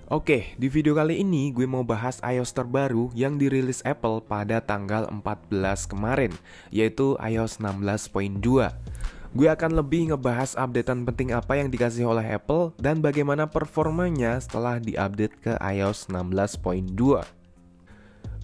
Oke, di video kali ini gue mau bahas iOS terbaru yang dirilis Apple pada tanggal 14 kemarin, yaitu iOS 16.2. Gue akan lebih ngebahas updatean penting apa yang dikasih oleh Apple dan bagaimana performanya setelah diupdate ke iOS 16.2.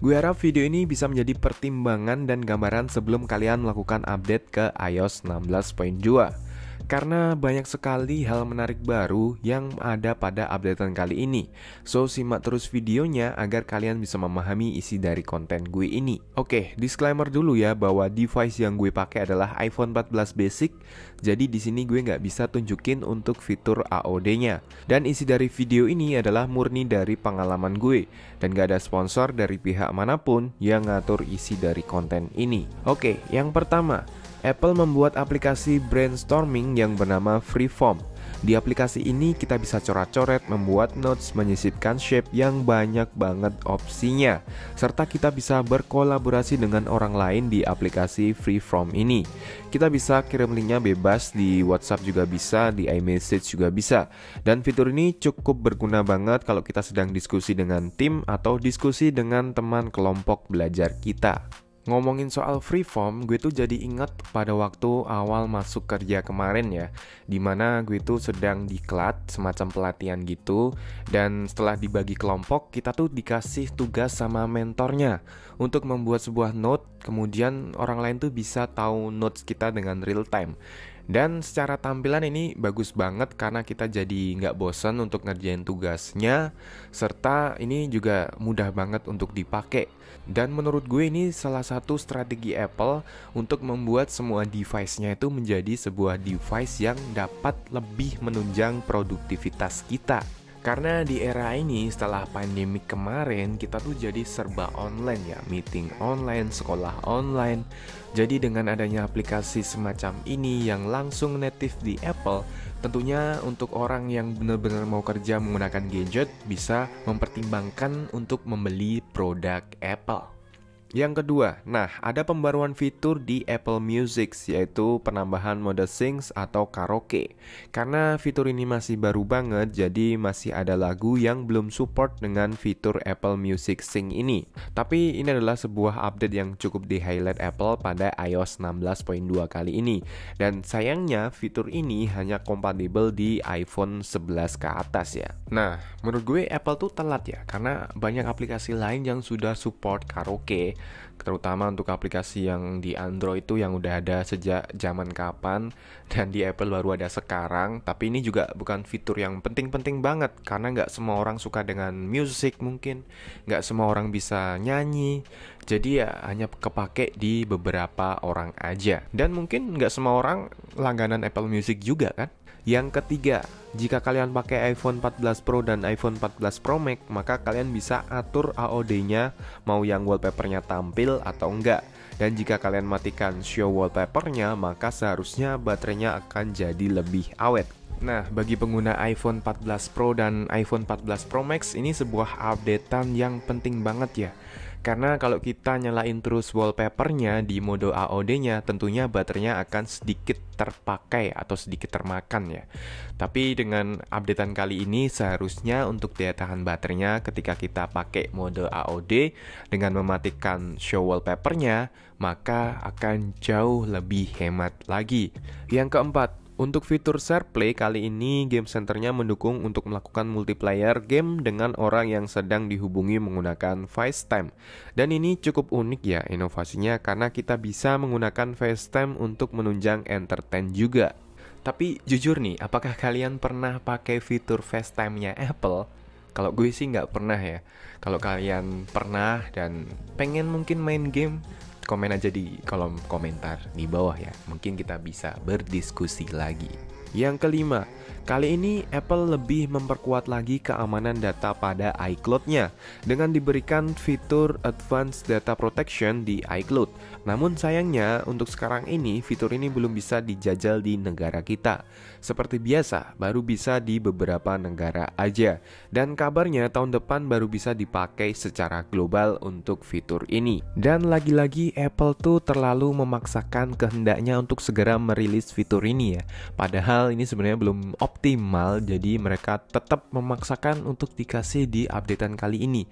Gue harap video ini bisa menjadi pertimbangan dan gambaran sebelum kalian melakukan update ke iOS 16.2. Karena banyak sekali hal menarik baru yang ada pada updatean kali ini. So, simak terus videonya agar kalian bisa memahami isi dari konten gue ini. Oke, disclaimer dulu ya bahwa device yang gue pakai adalah iPhone 14 Basic. Jadi di sini gue nggak bisa tunjukin untuk fitur AOD-nya. Dan isi dari video ini adalah murni dari pengalaman gue. Dan gak ada sponsor dari pihak manapun yang ngatur isi dari konten ini. Oke, yang pertama, Apple membuat aplikasi brainstorming yang bernama Freeform. Di aplikasi ini kita bisa coret-coret, membuat notes, menyisipkan shape yang banyak banget opsinya. Serta kita bisa berkolaborasi dengan orang lain di aplikasi Freeform ini. Kita bisa kirim linknya bebas, di WhatsApp juga bisa, di iMessage juga bisa. Dan fitur ini cukup berguna banget kalau kita sedang diskusi dengan tim atau diskusi dengan teman kelompok belajar kita. Ngomongin soal Freeform, gue tuh jadi ingat pada waktu awal masuk kerja kemarin ya, dimana gue tuh sedang diklat, semacam pelatihan gitu. Dan setelah dibagi kelompok, kita tuh dikasih tugas sama mentornya untuk membuat sebuah note. Kemudian orang lain tuh bisa tahu notes kita dengan real time. Dan secara tampilan ini bagus banget karena kita jadi nggak bosan untuk ngerjain tugasnya. Serta ini juga mudah banget untuk dipakai. Dan menurut gue ini salah satu strategi Apple untuk membuat semua device-nya itu menjadi sebuah device yang dapat lebih menunjang produktivitas kita. Karena di era ini setelah pandemi kemarin kita tuh jadi serba online ya, meeting online, sekolah online. Jadi dengan adanya aplikasi semacam ini yang langsung native di Apple, tentunya untuk orang yang benar-benar mau kerja menggunakan gadget bisa mempertimbangkan untuk membeli produk Apple. Yang kedua, ada pembaruan fitur di Apple Music, yaitu penambahan mode Sings atau karaoke. Karena fitur ini masih baru banget, jadi masih ada lagu yang belum support dengan fitur Apple Music Sing ini. Tapi ini adalah sebuah update yang cukup di-highlight Apple pada iOS 16.2 kali ini. Dan sayangnya fitur ini hanya kompatibel di iPhone 11 ke atas ya. Nah, menurut gue Apple tuh telat ya, karena banyak aplikasi lain yang sudah support karaoke, terutama untuk aplikasi yang di Android itu yang udah ada sejak zaman kapan, dan di Apple baru ada sekarang. Tapi ini juga bukan fitur yang penting-penting banget, karena nggak semua orang suka dengan musik, mungkin nggak semua orang bisa nyanyi. Jadi ya hanya kepake di beberapa orang aja. Dan mungkin nggak semua orang langganan Apple Music juga kan. Yang ketiga, jika kalian pakai iPhone 14 Pro dan iPhone 14 Pro Max, maka kalian bisa atur AOD-nya mau yang wallpapernya tampil atau enggak. Dan jika kalian matikan show wallpapernya, maka seharusnya baterainya akan jadi lebih awet. Nah, bagi pengguna iPhone 14 Pro dan iPhone 14 Pro Max, ini sebuah updatean yang penting banget ya. Karena kalau kita nyalain terus wallpapernya di mode AOD-nya, tentunya baterainya akan sedikit terpakai atau sedikit termakan ya. Tapi dengan updatean kali ini seharusnya untuk daya tahan baterainya ketika kita pakai mode AOD dengan mematikan show wallpapernya, maka akan jauh lebih hemat lagi. Yang keempat, untuk fitur SharePlay kali ini Game Center-nya mendukung untuk melakukan multiplayer game dengan orang yang sedang dihubungi menggunakan FaceTime. Dan ini cukup unik ya inovasinya, karena kita bisa menggunakan FaceTime untuk menunjang entertain juga. Tapi jujur nih, apakah kalian pernah pakai fitur FaceTime-nya Apple? Kalau gue sih nggak pernah ya. Kalau kalian pernah dan pengen mungkin main game, komen aja di kolom komentar di bawah ya. Mungkin kita bisa berdiskusi lagi. Yang kelima, kali ini Apple lebih memperkuat lagi keamanan data pada iCloud-nya dengan diberikan fitur Advanced Data Protection di iCloud. Namun sayangnya untuk sekarang ini fitur ini belum bisa dijajal di negara kita. Seperti biasa, baru bisa di beberapa negara aja. Dan kabarnya tahun depan baru bisa dipakai secara global untuk fitur ini. Dan lagi-lagi Apple tuh terlalu memaksakan kehendaknya untuk segera merilis fitur ini ya. Padahal ini sebenarnya belum optimal, jadi mereka tetap memaksakan untuk dikasih di updatean kali ini.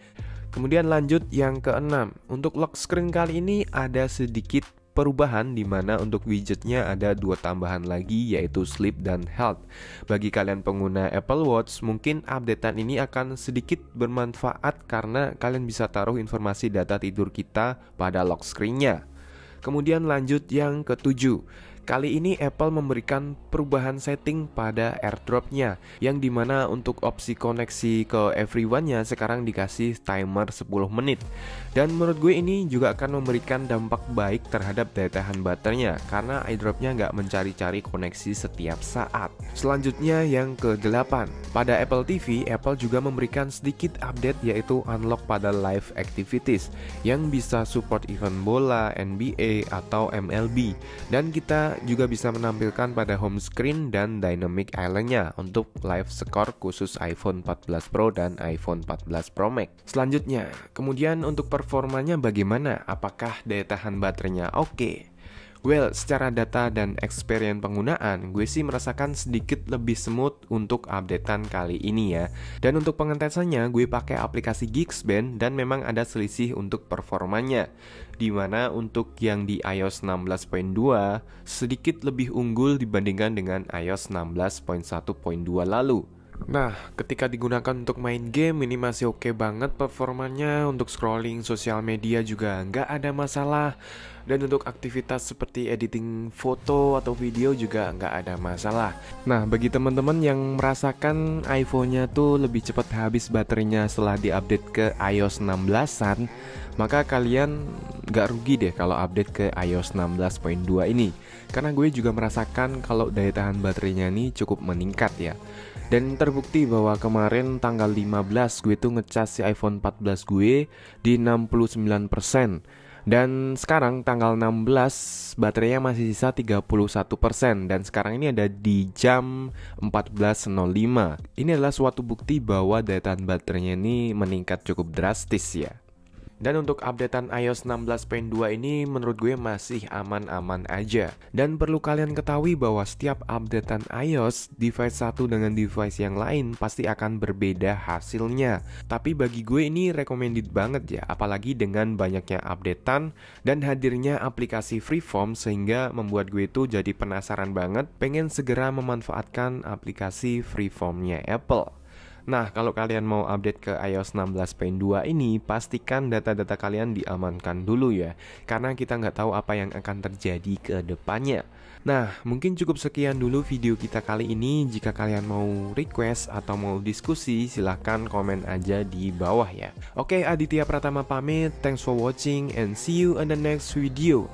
Kemudian lanjut yang keenam, untuk lock screen kali ini ada sedikit perubahan di mana untuk widgetnya ada 2 tambahan lagi, yaitu sleep dan health. Bagi kalian pengguna Apple Watch, mungkin updatean ini akan sedikit bermanfaat karena kalian bisa taruh informasi data tidur kita pada lock screen-nya. Kemudian lanjut yang ketujuh. Kali ini Apple memberikan perubahan setting pada AirDrop-nya, yang dimana untuk opsi koneksi ke everyone-nya sekarang dikasih timer 10 menit. Dan menurut gue ini juga akan memberikan dampak baik terhadap daya tahan baterainya, karena AirDrop-nya nggak mencari-cari koneksi setiap saat. Selanjutnya yang ke-8. Pada Apple TV, Apple juga memberikan sedikit update, yaitu unlock pada live activities yang bisa support event bola, NBA, atau MLB. Dan kita juga bisa menampilkan pada home screen dan dynamic island-nya untuk live score khusus iPhone 14 Pro dan iPhone 14 Pro Max. Selanjutnya, kemudian untuk performanya bagaimana? Apakah daya tahan baterainya oke? Well, secara data dan experience penggunaan, gue sih merasakan sedikit lebih smooth untuk updatean kali ini ya. Dan untuk pengetesannya, gue pakai aplikasi Geeksbench dan memang ada selisih untuk performanya. Dimana untuk yang di iOS 16.2 sedikit lebih unggul dibandingkan dengan iOS 16.1.2 lalu. Nah, ketika digunakan untuk main game ini masih oke banget performanya. Untuk scrolling sosial media juga nggak ada masalah. Dan untuk aktivitas seperti editing foto atau video juga nggak ada masalah. Nah, bagi teman-teman yang merasakan iPhone-nya tuh lebih cepat habis baterainya setelah diupdate ke iOS 16-an, maka kalian nggak rugi deh kalau update ke iOS 16.2 ini. Karena gue juga merasakan kalau daya tahan baterainya ini cukup meningkat ya. Dan terbukti bahwa kemarin tanggal 15 gue tuh ngecas si iPhone 14 gue di 69%. Dan sekarang tanggal 16 baterainya masih sisa 31%. Dan sekarang ini ada di jam 14.05. Ini adalah suatu bukti bahwa daya tahan baterainya ini meningkat cukup drastis ya. Dan untuk updatean iOS 16.2 ini menurut gue masih aman-aman aja. Dan perlu kalian ketahui bahwa setiap updatean iOS, device satu dengan device yang lain pasti akan berbeda hasilnya. Tapi bagi gue ini recommended banget ya, apalagi dengan banyaknya updatean dan hadirnya aplikasi freeform, sehingga membuat gue itu jadi penasaran banget pengen segera memanfaatkan aplikasi freeformnya Apple. Nah, kalau kalian mau update ke iOS 16.2 ini, pastikan data-data kalian diamankan dulu ya, karena kita nggak tahu apa yang akan terjadi ke depannya. Nah, mungkin cukup sekian dulu video kita kali ini. Jika kalian mau request atau mau diskusi, silahkan komen aja di bawah ya. Oke, Aditya Pratama pamit, thanks for watching and see you in the next video.